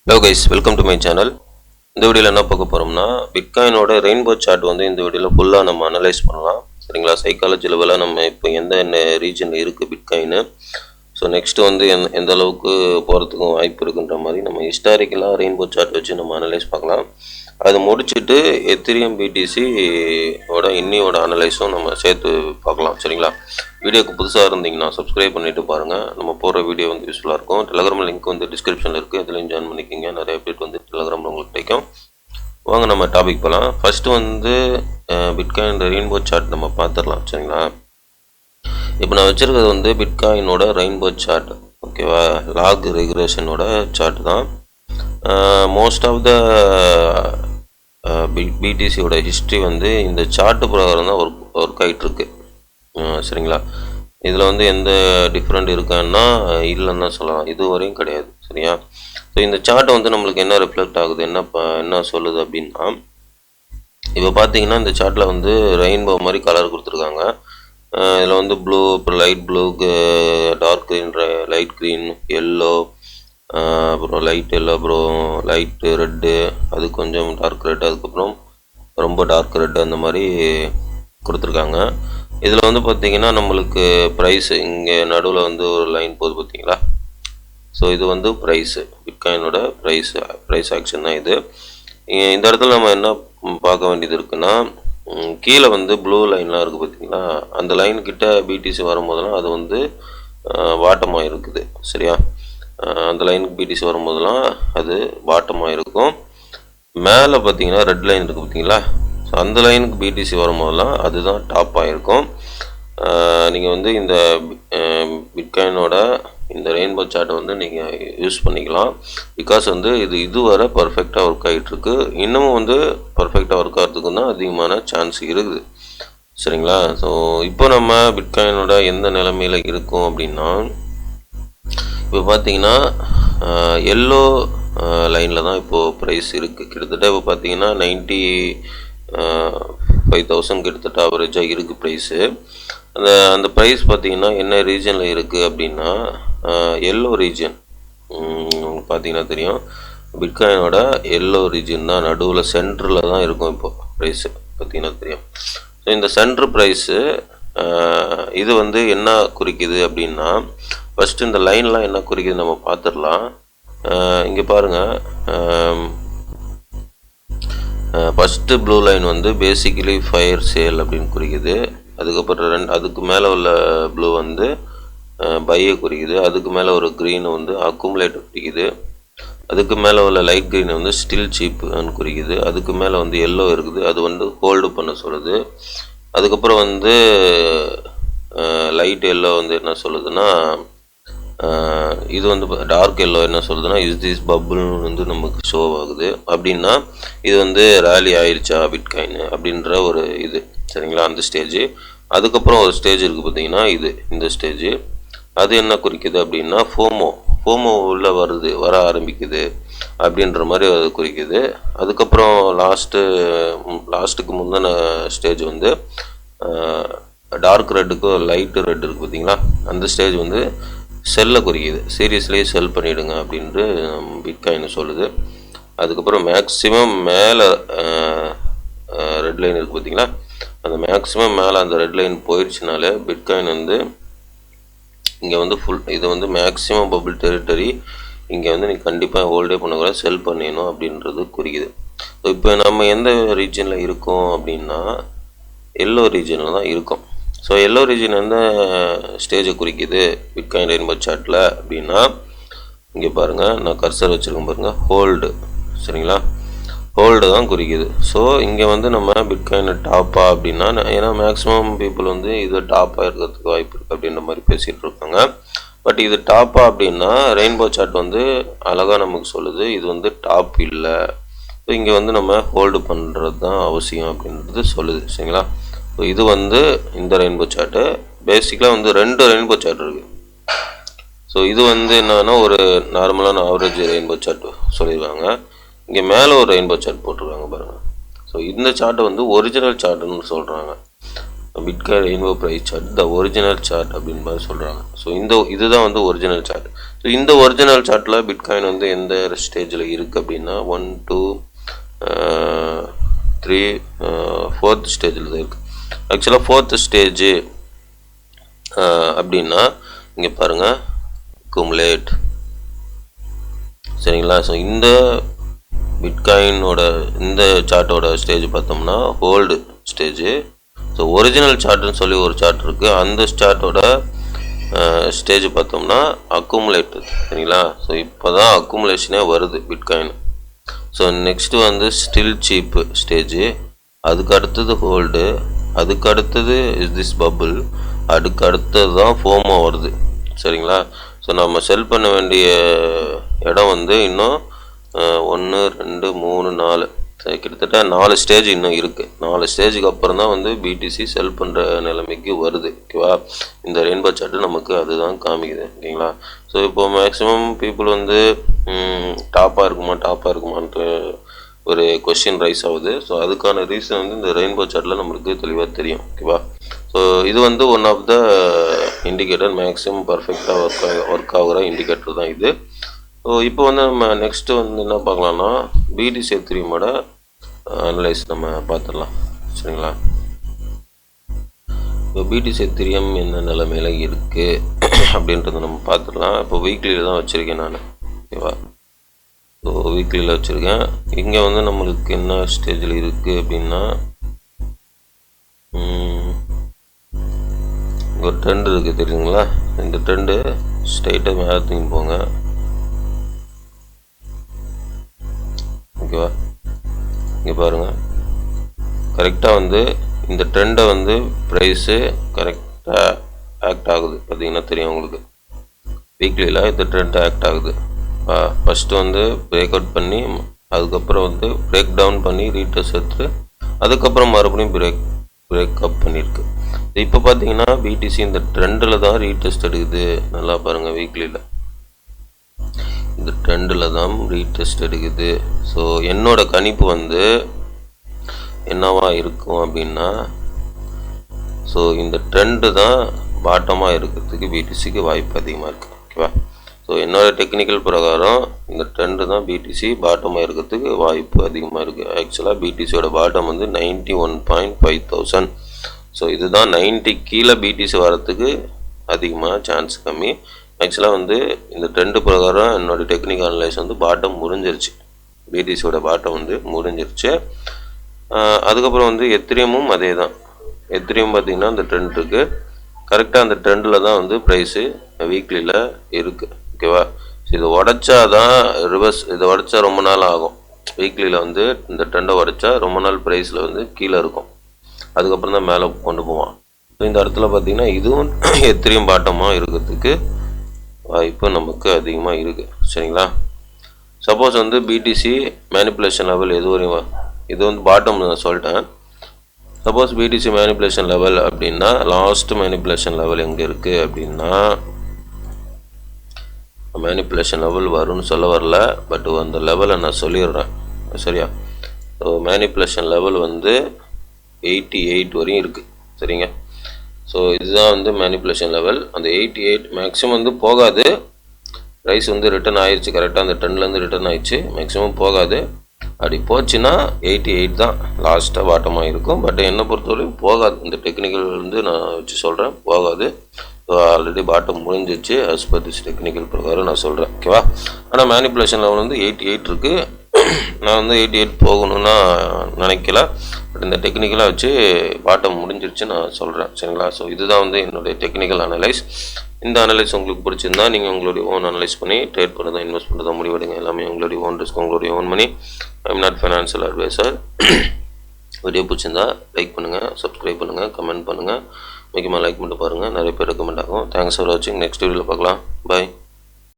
Hello guys, welcome to my channel. இந்த வீடியோவில் என்ன பார்க்க போகிறோம்னா, பிட்காயினோட ரெயின்போ சார்ட் வந்து இந்த வீடியோவில் ஃபுல்லாக நம்ம அனலைஸ் பண்ணலாம். சரிங்களா? சைக்காலஜி லெவலில் நம்ம இப்போ எந்த ரீஜனில் இருக்குது பிட்காயின், ஸோ நெக்ஸ்ட்டு வந்து எந்த அளவுக்கு போகிறதுக்கும் வாய்ப்பு இருக்குன்ற மாதிரி நம்ம ஹிஸ்டாரிக்கலாக ரெயின்போ சார்ட் வச்சு நம்ம அனலைஸ் பார்க்கலாம். அது முடிச்சுட்டு எத்திரியம் பிடிசி ஓட இன்னியோட அனலைஸும் நம்ம சேர்த்து பார்க்கலாம். சரிங்களா? வீடியோக்கு புதுசாக இருந்தீங்கன்னா சப்ஸ்கிரைப் பண்ணிவிட்டு பாருங்கள். நம்ம போகிற வீடியோ வந்து யூஸ்ஃபுல்லாக இருக்கும். டெலகிராம் லிங்க் வந்து டிஸ்கிரிப்ஷனில் இருக்குது, இதுலையும் ஜாயின் பண்ணிக்கிங்க. நிறைய அப்டேட் வந்து டெலகிராமில் உங்களுக்கு கிடைக்கும். வாங்க நம்ம டாபிக் போகலாம். ஃபஸ்ட்டு வந்து பிட்காயின் ரெயின்போ சார்ட் நம்ம பார்த்துடலாம். சரிங்களா? இப்போ நான் வச்சுருக்கிறது வந்து பிட்காயினோட ரெயின்போ சார்ட். ஓகேவா? லாக் ரெகுலேஷனோட சார்ட் தான். மோஸ்ட் ஆஃப் த பிடிசியோட ஹிஸ்ட்ரி வந்து இந்த சார்ட்டு பிரகாரம் தான் ஒர்க் ஆகிட்டுருக்கு. சரிங்களா? இதில் வந்து எந்த டிஃப்ரெண்ட் இருக்கான்னா இல்லைன்னு தான் சொல்லலாம், இதுவரையும் கிடையாது. சரியா? ஸோ இந்த சார்ட் வந்து நம்மளுக்கு என்ன ரிஃப்ளெக்ட் ஆகுது, என்ன சொல்லுது அப்படின்னா, இப்போ பார்த்தீங்கன்னா இந்த சார்ட்டில் வந்து ரெயின்போ மாதிரி கலர் கொடுத்துருக்காங்க. இதில் வந்து ப்ளூ, அப்புறம் light blue, dark green, light green, yellow, அப்புறம் லைட் எல்லோ, அப்புறம் லைட்டு ரெட்டு, அது கொஞ்சம் டார்க் ரெட், அதுக்கப்புறம் ரொம்ப டார்க் ரெட், அந்த மாதிரி கொடுத்துருக்காங்க. இதில் வந்து பார்த்திங்கன்னா நம்மளுக்கு ப்ரைஸு இங்கே நடுவில் வந்து ஒரு லைன் போகுது பார்த்தீங்களா? ஸோ இது வந்து ப்ரைஸு, பிட்காயினோட ப்ரைஸ் ஆக்ஷன் தான் இது. இந்த இடத்துல நம்ம என்ன பார்க்க வேண்டியது இருக்குன்னா, கீழே வந்து ப்ளூ லைன்லாம் இருக்குது பார்த்தீங்களா? அந்த லைன்கிட்ட பிடிசி வரும்போதெல்லாம் அது வந்து வாட்டமாக இருக்குது. சரியா? அந்த லைனுக்கு பிடிசி வரும்போதெல்லாம் அது பாட்டமாக இருக்கும். மேலே பார்த்தீங்கன்னா ரெட் லைன் இருக்குது பார்த்தீங்களா? ஸோ அந்த லைனுக்கு பிடிசி வரும்போதெல்லாம் அதுதான் டாப் ஆகிருக்கும். நீங்கள் வந்து இந்த பிட்காயினோட இந்த ரெயின்போ சார்ட்டை வந்து நீங்கள் யூஸ் பண்ணிக்கலாம். பிகாஸ் வந்து இதுவரை பர்ஃபெக்டாக ஒர்க் ஆகிட்டுருக்கு. இன்னமும் வந்து பர்ஃபெக்டாக ஒர்க் ஆகிறதுக்கு தான் அதிகமான சான்ஸ் இருக்குது. சரிங்களா? ஸோ இப்போ நம்ம பிட்காயினோட எந்த நிலைமையில் இருக்கும் அப்படின்னா, இப்போ பார்த்தீங்கன்னா எல்லோ லைனில் தான் இப்போது ப்ரைஸ் இருக்குது. கிட்டத்தட்ட இப்போ பார்த்தீங்கன்னா 95,000 கிட்டத்தட்ட ஆவரேஜாக இருக்குது ப்ரைஸு. அந்த ப்ரைஸ் பார்த்தீங்கன்னா என்ன ரீஜனில் இருக்குது அப்படின்னா, எல்லோ ரீஜன். உங்களுக்கு பார்த்தீங்கன்னா தெரியும், பிட்காயினோட எல்லோ ரீஜன் தான் நடுவில் சென்டரில் தான் இருக்கும் இப்போது ப்ரைஸு. பார்த்தீங்கன்னா தெரியும். ஸோ இந்த சென்ட்ரு ப்ரைஸு இது வந்து என்ன குறிக்குது அப்படின்னா, ஃபஸ்ட்டு இந்த லைன்லாம் என்ன குறிக்குது நம்ம பார்த்துடலாம். இங்கே பாருங்கள், ஃபஸ்ட்டு ப்ளூ லைன் வந்து பேசிக்கலி ஃபயர் சேல் அப்படின்னு குறிக்குது. அதுக்கப்புறம் அதுக்கு மேலே உள்ள ப்ளூ வந்து பையை குறிக்குது. அதுக்கு மேலே ஒரு க்ரீன் வந்து அக்குமுலேட் குறிக்குது. அதுக்கு மேலே உள்ள லைட் க்ரீன் வந்து ஸ்டில் சீப்புன்னு குறிக்குது. அதுக்கு மேலே வந்து எல்லோ இருக்குது, அது வந்து ஹோல்டு பண்ண சொல்லுது. அதுக்கப்புறம் வந்து லைட் எல்லோ வந்து என்ன சொல்லுதுன்னா, இது வந்து டார்க் எல்லோ என்ன சொல்லுதுன்னா, இஸ் திஸ் பபுள்னு வந்து நமக்கு ஷோ ஆகுது. அப்படின்னா இது வந்து ரேலி ஆயிடுச்சா பிட்காயின் அப்படின்ற ஒரு இது. சரிங்களா? அந்த ஸ்டேஜ். அதுக்கப்புறம் ஒரு ஸ்டேஜ் இருக்குது பார்த்தீங்கன்னா, இந்த ஸ்டேஜ். அது என்ன குறிக்குது அப்படின்னா, ஃபோமோ உள்ள வர ஆரம்பிக்குது அப்படின்ற மாதிரி அது குறிக்குது. அதுக்கப்புறம் லாஸ்ட்டுக்கு முந்தின ஸ்டேஜ் வந்து டார்க் ரெட்டுக்கு லைட்டு ரெட் இருக்குது பார்த்தீங்களா? அந்த ஸ்டேஜ் வந்து செல்லை குறிக்குது. சீரியஸ்லேயே செல் பண்ணிவிடுங்க அப்படின்ட்டு பிட்காயின் சொல்லுது. அதுக்கப்புறம் மேக்ஸிமம் மேலே ரெட் லைன் இருக்குது பார்த்தீங்களா? அந்த மேக்ஸிமம் மேலே அந்த ரெட் லைன் போயிடுச்சுனாலே பிட்காயின் வந்து இங்கே வந்து இது வந்து மேக்ஸிமம் பபிள் டெரிட்டரி. இங்கே வந்து நீங்கள் கண்டிப்பாக ஹோல்டே பண்ணக்கூடாது, செல் பண்ணிடணும் அப்படின்றது குறிக்குது. ஸோ இப்போ நம்ம எந்த ரீஜனில் இருக்கோம் அப்படின்னா, எல்லோ ரீஜனில் தான் இருக்கும். ஸோ எல்லோ ரீஜன் எந்த ஸ்டேஜை குறிக்குது பிட்காயின் ரெயின்போ சார்ட்டில் அப்படின்னா, இங்கே பாருங்கள், நான் கர்சர் வச்சுருக்கேன் பாருங்கள், ஹோல்டு. சரிங்களா? ஹோல்டு தான் குறிக்குது. ஸோ இங்கே வந்து நம்ம பிட்காயின் டாப்பா அப்படின்னா, ஏன்னா மேக்ஸிமம் பீப்புள் வந்து இது டாப்பாக இருக்கிறதுக்கு வாய்ப்பு இருக்குது அப்படின்ற மாதிரி பேசிகிட்டு இருக்காங்க. பட் இது டாப்பா அப்படின்னா ரெயின்போ சார்ட் வந்து அழகாக நமக்கு சொல்லுது இது வந்து டாப் இல்லை. ஸோ இங்கே வந்து நம்ம ஹோல்டு பண்ணுறது தான் அவசியம் அப்படின்றது சொல்லுது. சரிங்களா? ஸோ இது வந்து இந்த ரெயின்போ சார்ட்டு. பேசிக்கலாக வந்து 2 ரெயின்போ சார்ட் இருக்குது. ஸோ இது வந்து என்னன்னா ஒரு நார்மலான ஆவரேஜ் ரெயின்போ சார்ட் சொல்லியிருக்காங்க. இங்கே மேலே ஒரு ரெயின்போ சார்ட் போட்டிருக்காங்க பாருங்கள். ஸோ இந்த சார்ட்டை வந்து ஒரிஜினல் சார்ட்டுன்னு சொல்கிறாங்க. Bitcoin rainbow price chart the original chart அப்படின்னு மாதிரி சொல்கிறாங்க. ஸோ இதுதான் வந்து ஒரிஜினல் சார்ட். ஸோ இந்த ஒரிஜினல் சார்ட்டில் பிட்காயின் வந்து எந்த ஸ்டேஜில் இருக்குது அப்படின்னா 1 2 3 4th ஸ்டேஜில் தான் இருக்குது. ஆக்சுவலாக 4th ஸ்டேஜ் அப்படின்னா இங்கே பாருங்கள் குமுலேட், சரிங்களா. ஸோ இந்த பிட்காயினோட இந்த சார்ட்டோட ஸ்டேஜ் பார்த்தோம்னா ஹோல்டு ஸ்டேஜ். ஸோ ஒரிஜினல் சார்ட்டுன்னு சொல்லி ஒரு சார்ட் இருக்குது, அந்த சார்ட்டோட ஸ்டேஜ் பார்த்தோம்னா அக்குமுலேட், சரிங்களா. ஸோ இப்போ தான் அக்குமுலேஷனே வருது பிட்காயின். ஸோ நெக்ஸ்ட்டு வந்து ஸ்டில் சீப்பு ஸ்டேஜ், அதுக்கு அடுத்தது ஹோல்டு, அதுக்கு அடுத்தது இஸ் திஸ் பபுள், அதுக்கு அடுத்தது தான் ஃபோமோ வருது, சரிங்களா. ஸோ நம்ம செல் பண்ண வேண்டிய இடம் வந்து இன்னும் 1 2 3 4 கிட்டத்தட்ட 4 ஸ்டேஜ் இன்னும் இருக்குது. 4 ஸ்டேஜுக்கு அப்புறம் தான் வந்து பிடிசி செல் பண்ணுற நிலைமைக்கு வருது, ஓகேவா. இந்த ரெயின்போ சார்ட்டு நமக்கு அதுதான் காமிக்குது, ஓகேங்களா. ஸோ இப்போ மேக்ஸிமம் பீப்புள் வந்து டாப்பாக இருக்குமான்ட்டு ஒரு கொஸ்டின் ரைஸ் ஆகுது. ஸோ அதுக்கான ரீசன் வந்து இந்த ரெயின்போ சார்ட்டில் நம்மளுக்கு தெளிவாக தெரியும், ஓகேவா. ஸோ இது வந்து one of the indicator, maximum பர்ஃபெக்டாக ஒர்க் ஆகுற இண்டிகேட்டர் தான் இது. ஸோ இப்போ வந்து நம்ம நெக்ஸ்ட்டு வந்து என்ன பார்க்கலாம்னா பிடிசி எத்திரியமோட அனலைஸ் நம்ம பார்த்துடலாம், சரிங்களா. இப்போ பிடிசி எத்திரியம் என்ன நிலைமையில் இருக்குது அப்படின்றத நம்ம பார்த்துடலாம். இப்போ வீக்லியில் தான் வச்சுருக்கேன் நான், ஓகேவா. ஸோ வீக்லியில் வச்சுருக்கேன். இங்கே வந்து நம்மளுக்கு என்ன ஸ்டேஜில் இருக்குது அப்படின்னா ஒரு ட்ரெண்ட் இருக்குது தெரியுங்களா. இந்த ட்ரெண்டு ஸ்ட்ரைட்டாக மேலே தூக்கி போங்க, ஓகேவா. இங்கே பாருங்கள், கரெக்டாக வந்து இந்த ட்ரெண்டை வந்து ப்ரைஸு கரெக்டாக ஆக்ட் ஆகுது, பார்த்தீங்கன்னா தெரியும் உங்களுக்கு. வீக்லியில் இந்த ட்ரெண்ட் ஆக்ட் ஆகுது. ஃபஸ்ட்டு வந்து பிரேக் அவுட் பண்ணி, அதுக்கப்புறம் வந்து பிரேக் டவுன் பண்ணி ரீடெஸ்ட் எடுத்து, அதுக்கப்புறம் மறுபடியும் பிரேக் அப் பண்ணியிருக்கு. இப்போ பார்த்தீங்கன்னா பிடிசி இந்த ட்ரெண்டில் தான் ரீடெஸ்ட் எடுக்குது. நல்லா பாருங்கள், வீக்லியில் இந்த ட்ரெண்டில் தான் ரீடெஸ்ட் எடுக்குது. ஸோ என்னோட கணிப்பு வந்து என்னவா இருக்கும் அப்படின்னா, ஸோ இந்த ட்ரெண்டு தான் பாட்டமாக இருக்கிறதுக்கு பிடிசிக்கு வாய்ப்பு அதிகமாக இருக்குது, ஓகேவா. ஸோ என்னோட டெக்னிக்கல் பிரகாரம் இந்த ட்ரெண்டு தான் பிடிசி பாட்டமாக இருக்கிறதுக்கு வாய்ப்பு அதிகமாக இருக்குது. ஆக்சுவலாக பிடிசியோட பாட்டம் வந்து 91.5000. ஸோ இதுதான் 90 கீழே பிடிசி வரத்துக்கு அதிகமாக சான்ஸ் கம்மி. ஆக்சுவலாக வந்து இந்த ட்ரெண்டு பிரகாரம் என்னோடய டெக்னிக்கல் அனலைஸ் வந்து பாட்டம் முடிஞ்சிருச்சு, பிடிசியோட பாட்டம் வந்து முடிஞ்சிருச்சு. அதுக்கப்புறம் வந்து எத்திரியமும் அதே தான். எத்திரியம் பார்த்திங்கன்னா அந்த ட்ரெண்ட் இருக்குது, கரெக்டாக அந்த ட்ரெண்டில் தான் வந்து ப்ரைஸு வீக்லியில் இருக்குது, ஓகேவா. ஸோ இதை உடச்சா தான் ரிவர்ஸ், இதை உடச்சா ரொம்ப நாள் ஆகும். வீக்லியில் வந்து இந்த ட்ரெண்டை உடச்சா ரொம்ப நாள் ப்ரைஸில் வந்து கீழே இருக்கும், அதுக்கப்புறம் தான் மேலே கொண்டு போவான். ஸோ இந்த இடத்துல பார்த்திங்கன்னா இதுவும் எத்திரியம் பாட்டமாக இருக்கிறதுக்கு வாய்ப்பு நமக்கு அதிகமாக இருக்குது, சரிங்களா. சப்போஸ் வந்து பிடிசி மேனிப்புலேஷன் லெவல் எது வரையும், இது வந்து பாட்டம் நான் சொல்லிட்டேன். சப்போஸ் பிடிசி மேனிப்புலேஷன் லெவல் அப்படின்னா லாஸ்ட் மேனிப்புலேஷன் லெவல் எங்கே இருக்குது அப்படின்னா, மேனிப்புலேஷன் லெவல் வரும்னு சொல்ல வரல, பட் அந்த லெவலை நான் சொல்லிடுறேன், சரியா. ஸோ மேனிப்புலேஷன் லெவல் வந்து 88 வரையும் இருக்குது, சரிங்க. ஸோ இதுதான் வந்து மேனிப்புலேஷன் லெவல். அந்த 88 மேக்ஸிமம் வந்து போகாது, ப்ரைஸ் வந்து ரிட்டர்ன் ஆயிடுச்சு, கரெக்டாக அந்த ட்ரெண்ட்லேருந்து ரிட்டர்ன் ஆயிடுச்சு, மேக்ஸிமம் போகாது. அப்படி போச்சுன்னா 88 தான் லாஸ்ட்டாக பாட்டமாக இருக்கும். பட் என்னை பொறுத்தவரைக்கும் போகாது, இந்த டெக்னிக்கல் வந்து நான் வச்சு சொல்கிறேன், போகாது. ஸோ ஆல்ரெடி பாட்டம் முடிஞ்சிச்சு, அஸ் பர் திஸ் டெக்னிக்கல் பிரகாரம் நான் சொல்கிறேன், ஓகேவா. ஆனால் மேனிப்புலேஷன் லெவல் வந்து 88 இருக்குது. நான் வந்து 88 போகணுன்னா நினைக்கல, பட் இந்த டெக்னிக்கலாக வச்சு பாட்டம் முடிஞ்சிருச்சு நான் சொல்கிறேன், சரிங்களா. ஸோ இதுதான் வந்து என்னுடைய டெக்னிக்கல் அனலைஸ். இந்த அனலைஸ் உங்களுக்கு பிடிச்சிருந்தா நீங்கள் உங்களுடைய ஓன் அனலைஸ் பண்ணி ட்ரேட் பண்ணுறதா இன்வெஸ்ட் பண்ணுறதா முடிவெடுங்க. எல்லாமே உங்களுடைய ஓன் ரிஸ்க், உங்களுடைய own money. I'm not financial advisor. Video பிடிச்சிருந்தா லைக் பண்ணுங்கள், சப்ஸ்கிரைப் பண்ணுங்கள், கமெண்ட் பண்ணுங்கள். முக்கியமாக லைக் பண்ணிட்டு பாருங்கள், நிறைய பேர் ரெக்கமெண்ட் ஆகும். தேங்க்ஸ் ஃபார் வாட்சிங். நெக்ஸ்ட் வீடியோவில் பார்க்கலாம். பாய்.